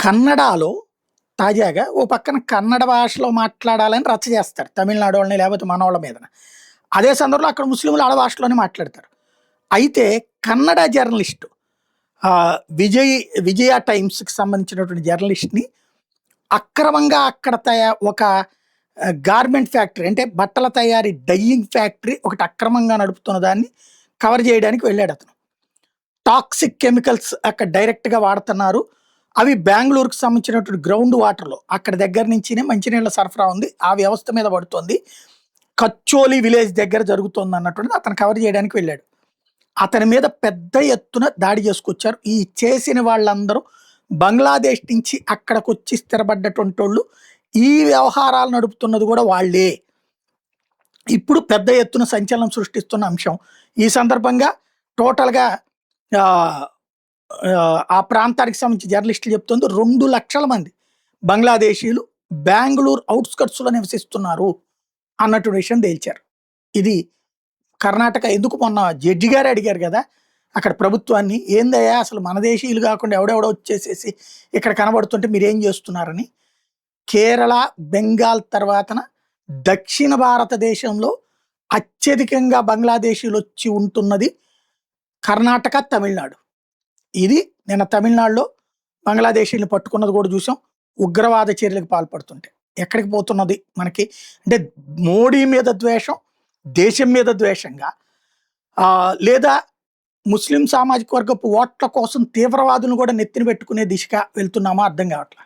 కన్నడలో తాజాగా ఓ పక్కన కన్నడ భాషలో మాట్లాడాలని రచ్చ చేస్తారు. తమిళనాడు వాళ్ళని లేకపోతే మనోళ్ళ మీదన. అదే సందర్భంలో అక్కడ ముస్లింలు ఆడ భాషలోనే మాట్లాడతారు. అయితే కన్నడ జర్నలిస్టు విజయ టైమ్స్‌కి సంబంధించినటువంటి జర్నలిస్ట్‌ని అక్రమంగా అక్కడ ఒక గార్మెంట్ ఫ్యాక్టరీ అంటే బట్టల తయారీ డైయింగ్ ఫ్యాక్టరీ ఒకటి అక్రమంగా నడుపుతున్న దాన్ని కవర్ చేయడానికి వెళ్ళాడతను. టాక్సిక్ కెమికల్స్ అక్కడ డైరెక్ట్‌గా వాడుతున్నారు. అవి బెంగుళూరుకి సంబంధించినటువంటి గ్రౌండ్ వాటర్‌లో అక్కడ దగ్గర నుంచినే మంచినీళ్ళ సరఫరా ఉంది. ఆ వ్యవస్థ మీద పడుతోంది. కచ్చోలి విలేజ్ దగ్గర జరుగుతోందన్నటువంటిది అతను కవర్ చేయడానికి వెళ్ళాడు. అతని మీద పెద్ద ఎత్తున దాడి చేసుకొచ్చారు. ఈ చేసిన వాళ్ళందరూ బంగ్లాదేశ్ నుంచి అక్కడికొచ్చి స్థిరపడ్డటువంటోళ్ళు. ఈ వ్యవహారాలు నడుపుతున్నది కూడా వాళ్ళే. ఇప్పుడు పెద్ద ఎత్తున సంచలనం సృష్టిస్తున్న అంశం. ఈ సందర్భంగా టోటల్‌గా ఆహ్, ఆ ప్రాంతానికి సంబంధించి జర్నలిస్టులు చెప్తుంది 2,00,000 మంది బంగ్లాదేశీయులు బెంగుళూరు ఔట్‌స్కర్ట్స్‌లో నివసిస్తున్నారు అన్నటువంటి విషయం తేల్చారు. ఇది కర్ణాటక ఎందుకు మొన్న జడ్జి గారే అడిగారు గదా! అక్కడ ప్రభుత్వాన్ని, "ఏందయ్యా అసలు మన దేశీయులు గాకుండా ఎవడెవడో వచ్చేసేసి ఇక్కడ కనబడుతుంటే మీరేం జేస్తున్నారని." కేరళ, బెంగాల్ తర్వాతన దక్షిణ భారతదేశంలో అత్యధికంగా బంగ్లాదేశీయులొచ్చి ఉంటున్నది కర్ణాటక, తమిళనాడు. ఇది నిన్న తమిళనాడులో బంగ్లాదేశీయుల్ని పట్టుకున్నది గూడా జూసాం. ఉగ్రవాద చర్యలకు పాల్పడుతుంటే. ఎక్కడికి పోతున్నది మనకి అంటే మోడీ మీద ద్వేషం, దేశం మీద ద్వేషంగా లేదా ముస్లిం సామాజిక వర్గపు ఓట్ల కోసం తీవ్రవాదులను గూడా నెత్తిన పెట్టుకునే దిశగా వెళ్తున్నామా అర్థం గావట్ల.